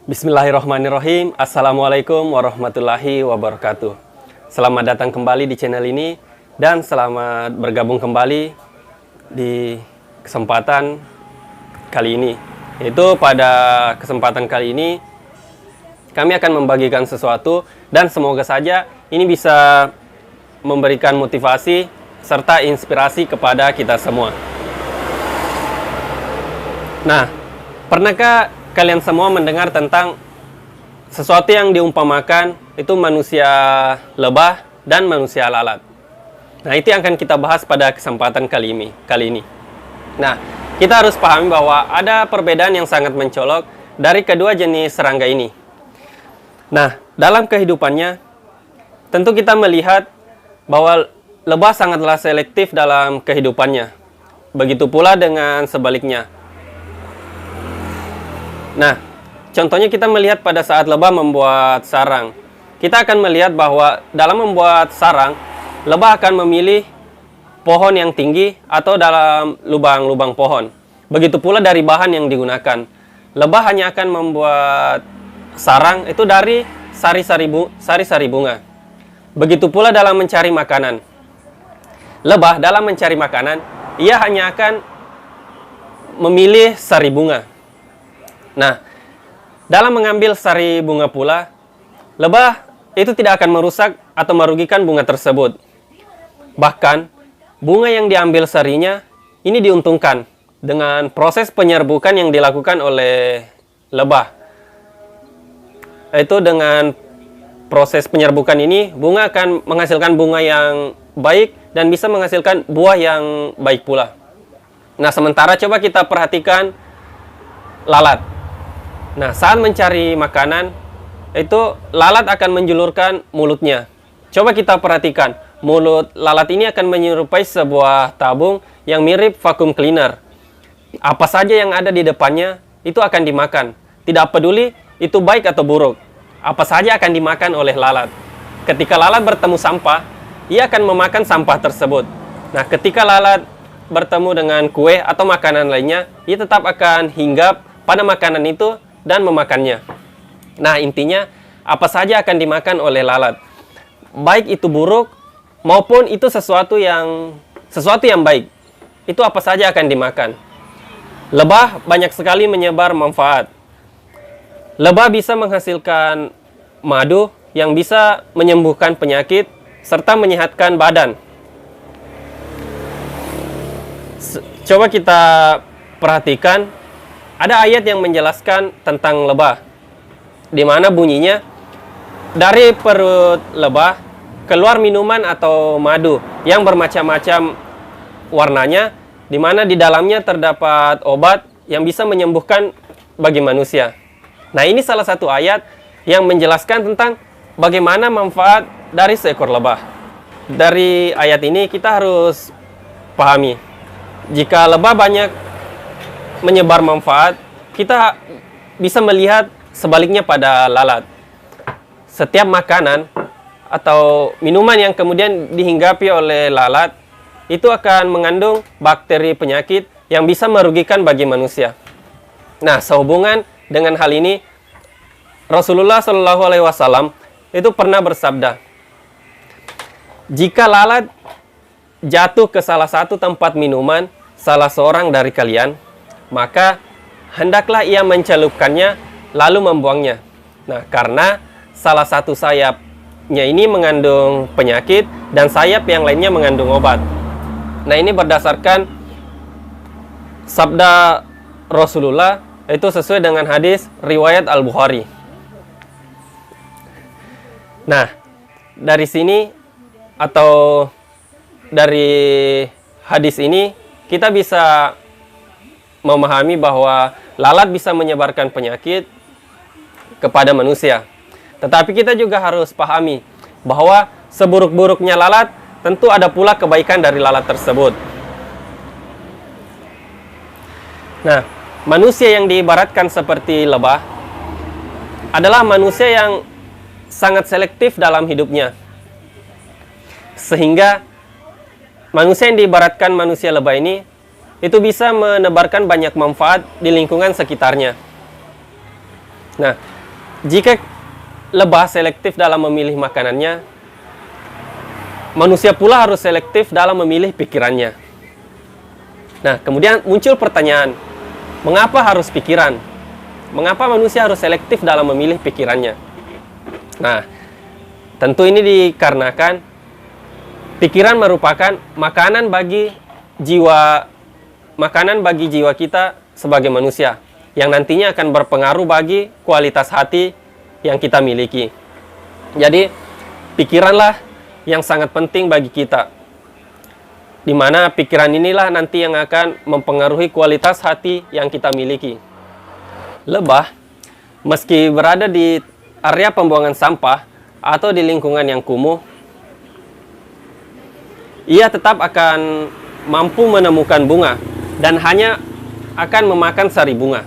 Bismillahirrahmanirrahim. Assalamualaikum warahmatullahi wabarakatuh. Selamat datang kembali di channel ini dan selamat bergabung kembali di kesempatan kali ini. Yaitu pada kesempatan kali ini kami akan membagikan sesuatu dan semoga saja ini bisa memberikan motivasi serta inspirasi kepada kita semua. Nah, pernahkah kalian semua mendengar tentang sesuatu yang diumpamakan itu manusia lebah dan manusia lalat? Nah, itu yang akan kita bahas pada kesempatan kali ini. Nah, kita harus pahami bahwa ada perbedaan yang sangat mencolok dari kedua jenis serangga ini. Nah, dalam kehidupannya, tentu kita melihat bahwa lebah sangatlah selektif dalam kehidupannya. Begitu pula dengan sebaliknya. Nah, contohnya kita melihat pada saat lebah membuat sarang. Kita akan melihat bahwa dalam membuat sarang, lebah akan memilih pohon yang tinggi atau dalam lubang-lubang pohon. Begitu pula dari bahan yang digunakan. Lebah hanya akan membuat sarang itu dari sari-sari bunga. Begitu pula dalam mencari makanan. Lebah dalam mencari makanan, ia hanya akan memilih sari bunga. Nah, dalam mengambil sari bunga pula, lebah itu tidak akan merusak atau merugikan bunga tersebut. Bahkan, bunga yang diambil sarinya ini diuntungkan dengan proses penyerbukan yang dilakukan oleh lebah. Itu dengan proses penyerbukan ini, bunga akan menghasilkan bunga yang baik dan bisa menghasilkan buah yang baik pula. Nah, sementara coba kita perhatikan lalat. Nah, saat mencari makanan, itu lalat akan menjulurkan mulutnya. Coba kita perhatikan, mulut lalat ini akan menyerupai sebuah tabung yang mirip vacuum cleaner. Apa saja yang ada di depannya, itu akan dimakan. Tidak peduli itu baik atau buruk. Apa saja akan dimakan oleh lalat. Ketika lalat bertemu sampah, ia akan memakan sampah tersebut. Nah, ketika lalat bertemu dengan kue atau makanan lainnya, ia tetap akan hinggap pada makanan itu dan memakannya. Nah, intinya apa saja akan dimakan oleh lalat. Baik itu buruk maupun itu sesuatu yang baik. Itu apa saja akan dimakan. Lebah banyak sekali menyebar manfaat. Lebah bisa menghasilkan madu yang bisa menyembuhkan penyakit serta menyehatkan badan. Coba kita perhatikan. Ada ayat yang menjelaskan tentang lebah, di mana bunyinya, dari perut lebah keluar minuman atau madu yang bermacam-macam warnanya, di mana di dalamnya terdapat obat yang bisa menyembuhkan bagi manusia. Nah, ini salah satu ayat yang menjelaskan tentang bagaimana manfaat dari seekor lebah. Dari ayat ini kita harus pahami, jika lebah banyak menyebar manfaat, kita bisa melihat sebaliknya pada lalat. Setiap makanan atau minuman yang kemudian dihinggapi oleh lalat itu akan mengandung bakteri penyakit yang bisa merugikan bagi manusia. Nah, sehubungan dengan hal ini, Rasulullah Shallallahu Alaihi Wasallam itu pernah bersabda, jika lalat jatuh ke salah satu tempat minuman salah seorang dari kalian, maka hendaklah ia mencelupkannya lalu membuangnya. Nah, karena salah satu sayapnya ini mengandung penyakit dan sayap yang lainnya mengandung obat. Nah, ini berdasarkan sabda Rasulullah, itu sesuai dengan hadis riwayat Al-Bukhari. Nah, dari sini atau dari hadis ini kita bisa memahami bahwa lalat bisa menyebarkan penyakit kepada manusia. Tetapi kita juga harus pahami bahwa seburuk-buruknya lalat, tentu ada pula kebaikan dari lalat tersebut. Nah, manusia yang diibaratkan seperti lebah adalah manusia yang sangat selektif dalam hidupnya. Sehingga manusia yang diibaratkan manusia lebah ini itu bisa menebarkan banyak manfaat di lingkungan sekitarnya. Nah, jika lebah selektif dalam memilih makanannya, manusia pula harus selektif dalam memilih pikirannya. Nah, kemudian muncul pertanyaan, mengapa harus pikiran? Mengapa manusia harus selektif dalam memilih pikirannya? Nah, tentu ini dikarenakan pikiran merupakan makanan bagi jiwa kita sebagai manusia, yang nantinya akan berpengaruh bagi kualitas hati yang kita miliki. Jadi, pikiranlah yang sangat penting bagi kita, di mana pikiran inilah nanti yang akan mempengaruhi kualitas hati yang kita miliki. Lebah, meski berada di area pembuangan sampah atau di lingkungan yang kumuh, ia tetap akan mampu menemukan bunga dan hanya akan memakan sari bunga.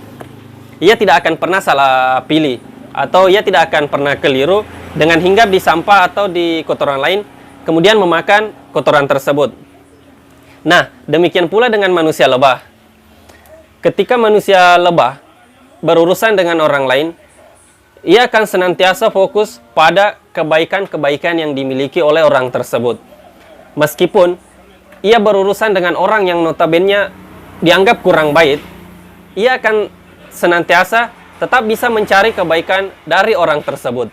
Ia tidak akan pernah salah pilih, atau ia tidak akan pernah keliru dengan hinggap di sampah atau di kotoran lain, kemudian memakan kotoran tersebut. Nah, demikian pula dengan manusia lebah. Ketika manusia lebah berurusan dengan orang lain, ia akan senantiasa fokus pada kebaikan-kebaikan yang dimiliki oleh orang tersebut. Meskipun ia berurusan dengan orang yang notabene dianggap kurang baik, ia akan senantiasa tetap bisa mencari kebaikan dari orang tersebut.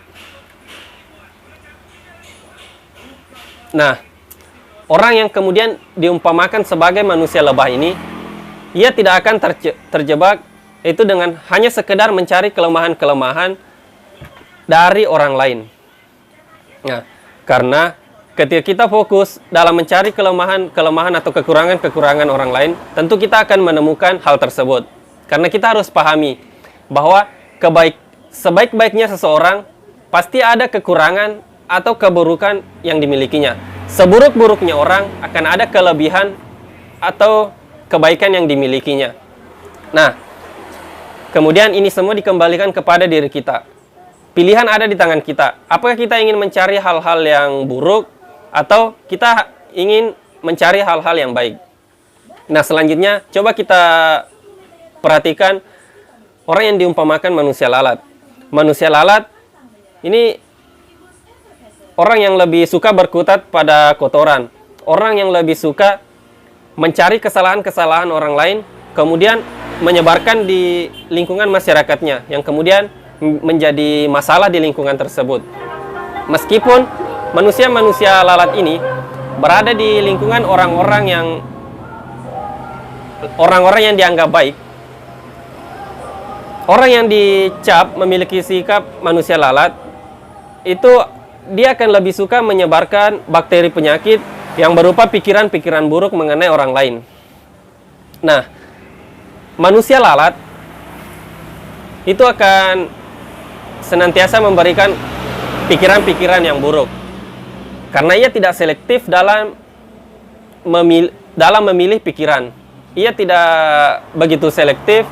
Nah, orang yang kemudian diumpamakan sebagai manusia lebah ini, ia tidak akan terjebak itu dengan hanya sekedar mencari kelemahan-kelemahan dari orang lain. Nah, karena ketika kita fokus dalam mencari kelemahan atau kekurangan orang lain, tentu kita akan menemukan hal tersebut. Karena kita harus pahami bahwa sebaik-baiknya seseorang pasti ada kekurangan atau keburukan yang dimilikinya. Seburuk-buruknya orang akan ada kelebihan atau kebaikan yang dimilikinya. Nah, kemudian ini semua dikembalikan kepada diri kita. Pilihan ada di tangan kita. Apakah kita ingin mencari hal-hal yang buruk atau kita ingin mencari hal-hal yang baik? Nah, selanjutnya coba kita perhatikan orang yang diumpamakan manusia lalat. Manusia lalat ini orang yang lebih suka berkutat pada kotoran. Orang yang lebih suka mencari kesalahan-kesalahan orang lain, kemudian menyebarkan di lingkungan masyarakatnya, yang kemudian menjadi masalah di lingkungan tersebut. Meskipun manusia-manusia lalat ini berada di lingkungan orang-orang yang dianggap baik, orang yang dicap memiliki sikap manusia lalat, itu dia akan lebih suka menyebarkan bakteri penyakit yang berupa pikiran-pikiran buruk mengenai orang lain. Nah, manusia lalat itu akan senantiasa memberikan pikiran-pikiran yang buruk, karena ia tidak selektif dalam memilih pikiran. Ia tidak begitu selektif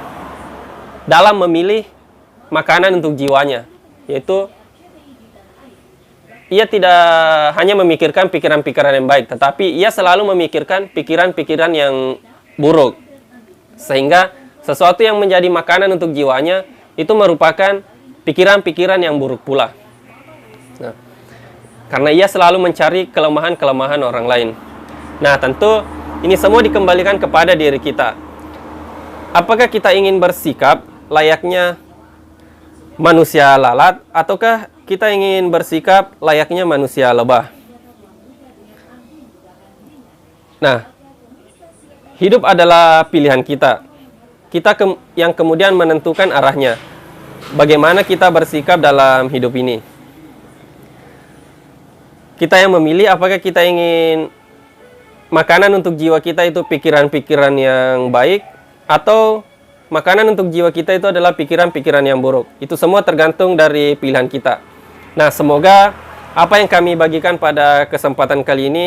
dalam memilih makanan untuk jiwanya, yaitu ia tidak hanya memikirkan pikiran-pikiran yang baik, tetapi ia selalu memikirkan pikiran-pikiran yang buruk, sehingga sesuatu yang menjadi makanan untuk jiwanya itu merupakan pikiran-pikiran yang buruk pula. Nah, karena ia selalu mencari kelemahan-kelemahan orang lain. Nah, tentu ini semua dikembalikan kepada diri kita. Apakah kita ingin bersikap layaknya manusia lalat, ataukah kita ingin bersikap layaknya manusia lebah? Nah, hidup adalah pilihan kita. Kita yang kemudian menentukan arahnya. Bagaimana kita bersikap dalam hidup ini. Kita yang memilih apakah kita ingin makanan untuk jiwa kita itu pikiran-pikiran yang baik, atau makanan untuk jiwa kita itu adalah pikiran-pikiran yang buruk. Itu semua tergantung dari pilihan kita. Nah, semoga apa yang kami bagikan pada kesempatan kali ini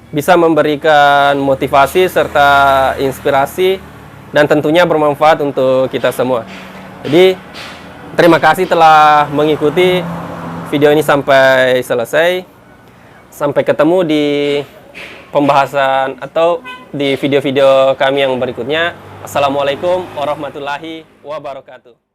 bisa memberikan motivasi serta inspirasi dan tentunya bermanfaat untuk kita semua. Jadi, terima kasih telah mengikuti video ini sampai selesai. Sampai ketemu di pembahasan atau di video-video kami yang berikutnya. Assalamualaikum warahmatullahi wabarakatuh.